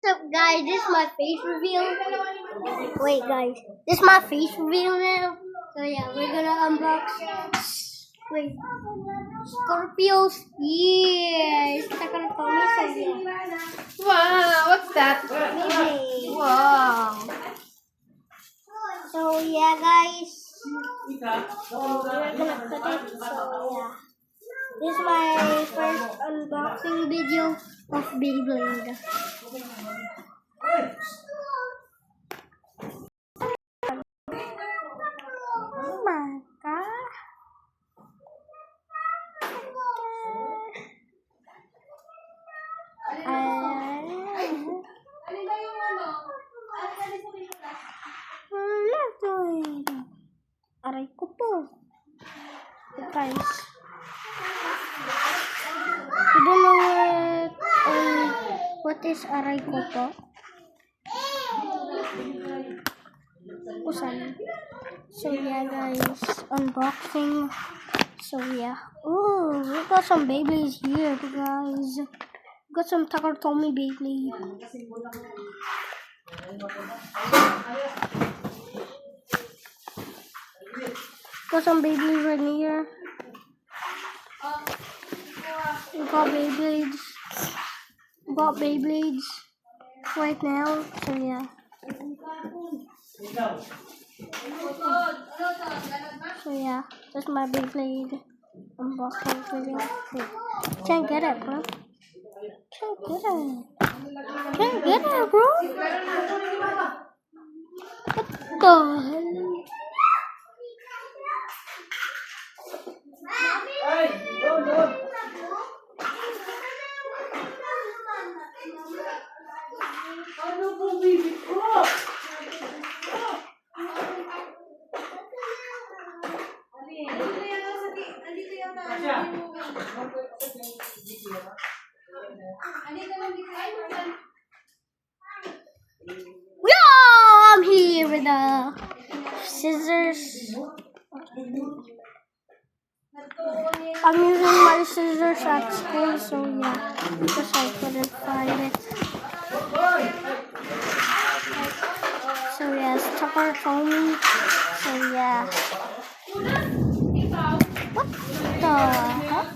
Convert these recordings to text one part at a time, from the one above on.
up, guys? This is my face reveal. Wait, guys. This is my face reveal now. So yeah, we're gonna unbox. Wait, Scorpios. Yes, Takarakomi. So yeah. Wow, what's that? Maybe. Wow. So yeah, guys. So we're gonna cut it. So yeah. This is my first unboxing video of Beyblade. Oh my god. Aray ko po. Guys. You don't know what is aray ko po? Usan. So yeah, guys, unboxing. So yeah. Oh, we got some Beyblades here, guys. We got some Takarakomi Beyblade. Got some Beyblades right here. We got Beyblades. Got Beyblades right now. So yeah. So yeah, that's my Beyblade unboxing video. Can't get it, bro. Can't get it. Can't get it, bro. What the hell? Ano po, baby ko? Yeah, I'm here with the scissors. I'm using my scissors at school, so yeah, because I couldn't find it. So yeah, it's Takarakomi. So yeah. What the heck?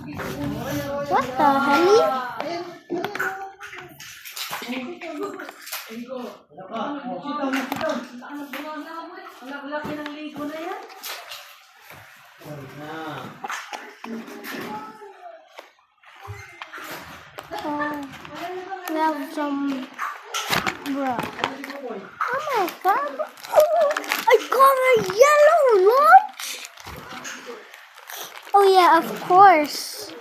What the hell? Oh, we have some, bruh. Oh my god! I got a yellow launch. Oh yeah, of course.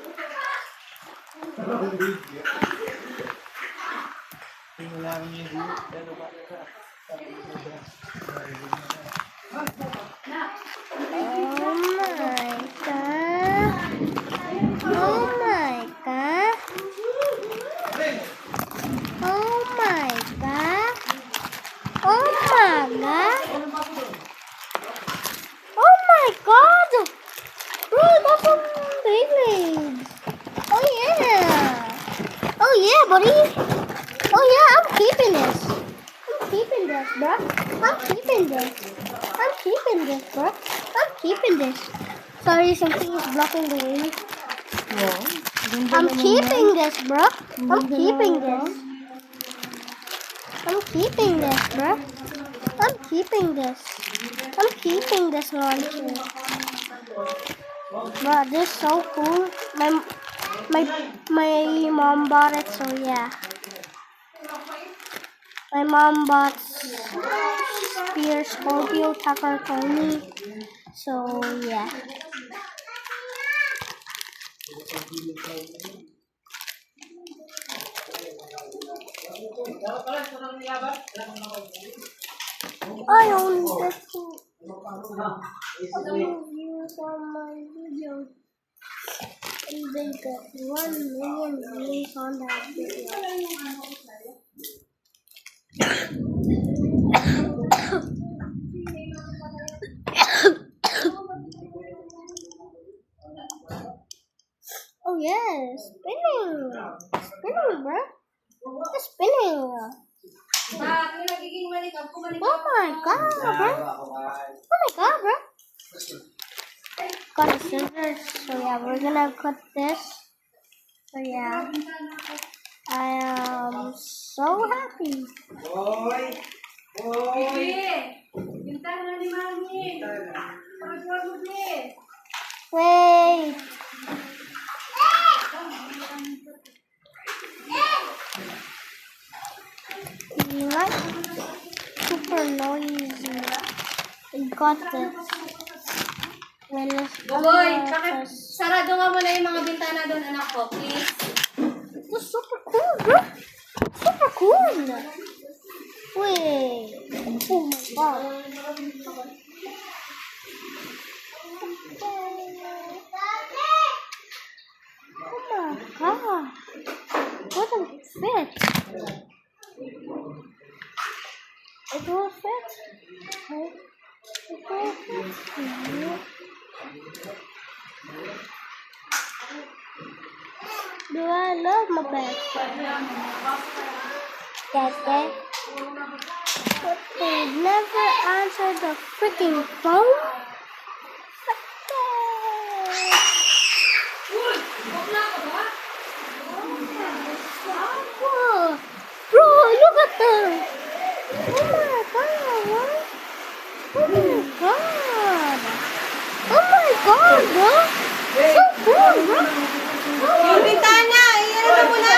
Buddy. Oh yeah, I'm keeping this. I'm keeping this, bro. I'm keeping this. I'm keeping this, bro. I'm keeping this. Sorry, something is blocking the way. I'm keeping this, bro. I'm keeping this. I'm keeping this, bro. I'm keeping this. I'm keeping this launcher. Bro, this is so cool. My mom bought it, so yeah. My mom bought Spear Scorpio Takarakomi, so yeah. I only get two views on my video. And they got 1 million views on that video. Oh yeah, spinning, bro. It's spinning. Oh my god, bro. Oh my god, bro. Got a scissors. So yeah, we're gonna cut this. So yeah. I am so happy. Wait. You like super noisy. We got this. When it's Boy, sarado nga muna yung mga bintana doon, anak ko, please. It's super cool, bro. Super cool. Wait. Oh my god. Oh my god. What a fit. It will fit. Okay. It will fit. Do I love my bed? Dad, but they never answer the freaking phone. Whoa. Bro, look at them. Oh my god, what? Oh my god. Oh my god, bro. So cool, bro. Yung bintana, iyan na muna.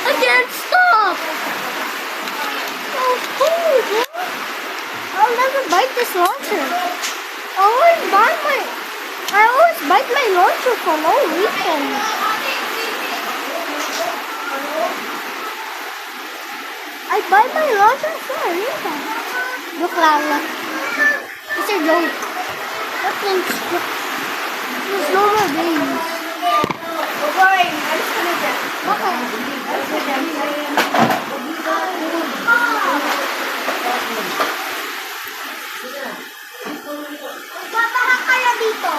I can't stop. So cool, bro. I'll never bite this launcher. I always bite my launcher for no reason. I bite my launcher for a reason. Look lang. It's a joke. That thing's there's no more babies. Boy, alis ka na dyan. Okay. Alis ka dyan. Papaha kaya dito.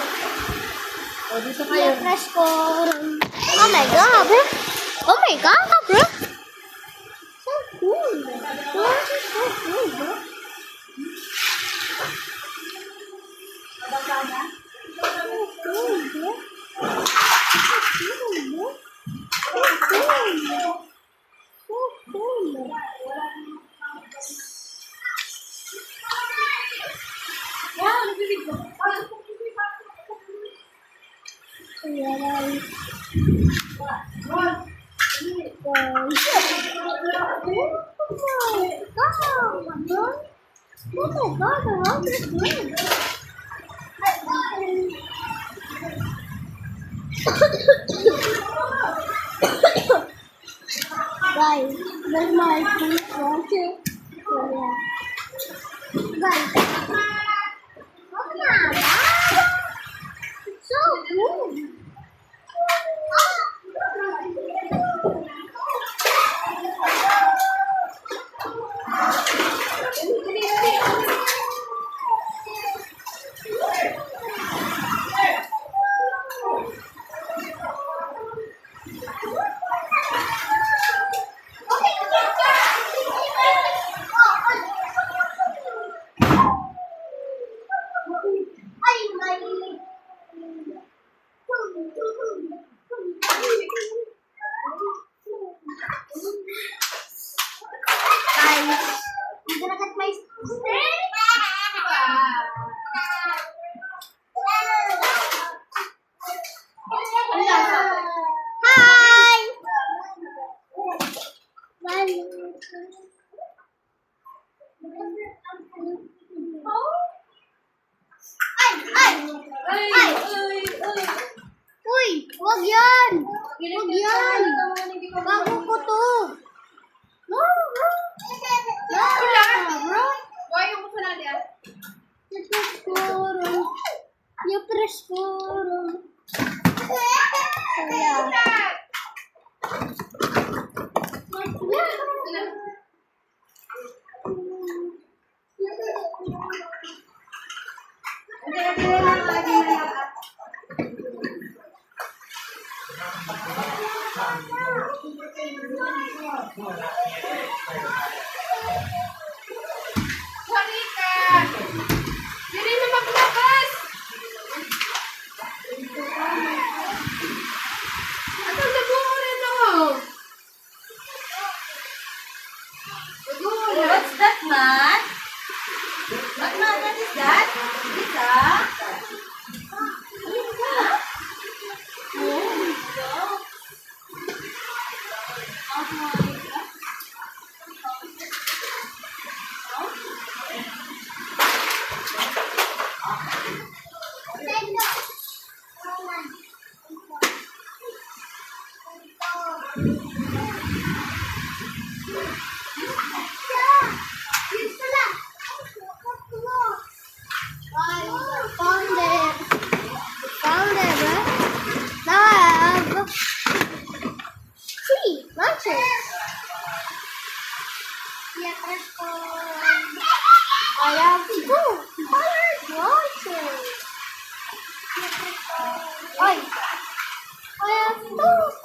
O, dito kayo. Press ko. Oh my god, bro. Oh my god, bro. So cool. This is so cool, bro. So cool, bro. Oh my god, I love this game. Guys, there's my first launcher. So yeah. Guys. Oh my god. It's so cool. Guys, I'm gonna cut my Hi! Uy! Wag yan! Wag yan! Bago ko to! No! No! Bro! Why yung gusto natin? You press puro. You press puro. So, yeah. Sorry ka! Hindi na maglabas! At ang nabuurin ako! What's that, man? Batman, what is that? Lisa? Found it, bro. Now I have 3 lunches. I have 2 colored lunches. I have 2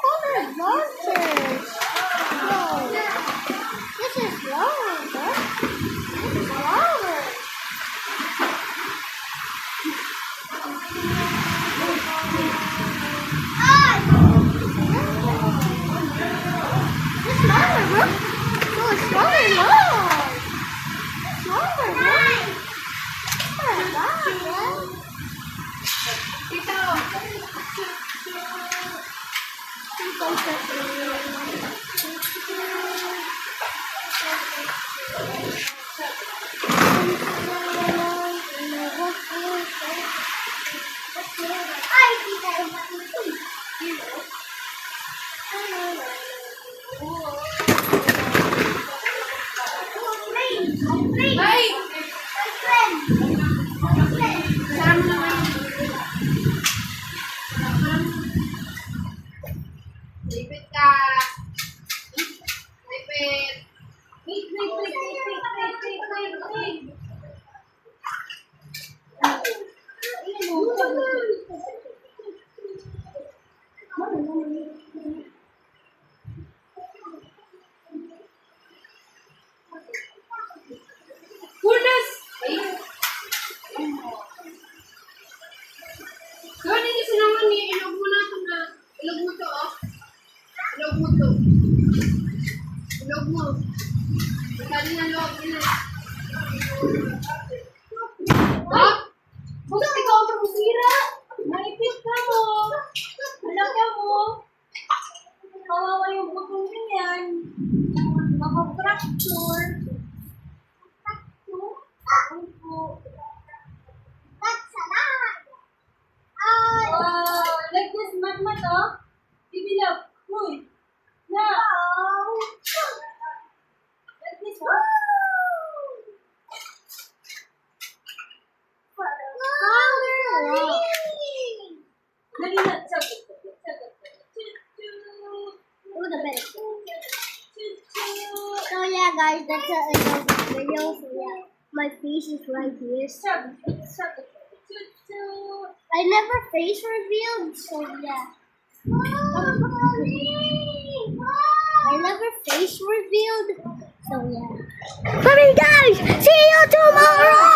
colored lunches. Whoa. This is wrong, bro. This is wrong. It's smaller, bro. No, it's smaller, no. It's smaller, bro. It's not bad, bro. Ay! Lipit ka! Lipit! Punas! Gawin niyo kasi naman ni ilog mo na ito na. Ilog mo to, oh. Ilog mo to. Ilog mo. Magkali na loob nila. Oh! Bakit ikaw ang masira? Naipit ka mo. Alam ka mo. Kawawa yung butong ganyan. Maka-fracture. Like this, mat-mat, oh. Bibilap. Uy. Na. Like this, oh. Dali na. Sagot. So yeah, guys, that's the end of this video. So yeah, my face is right here. I never face revealed, so yeah. I never face revealed. So yeah. Bye guys. See you tomorrow.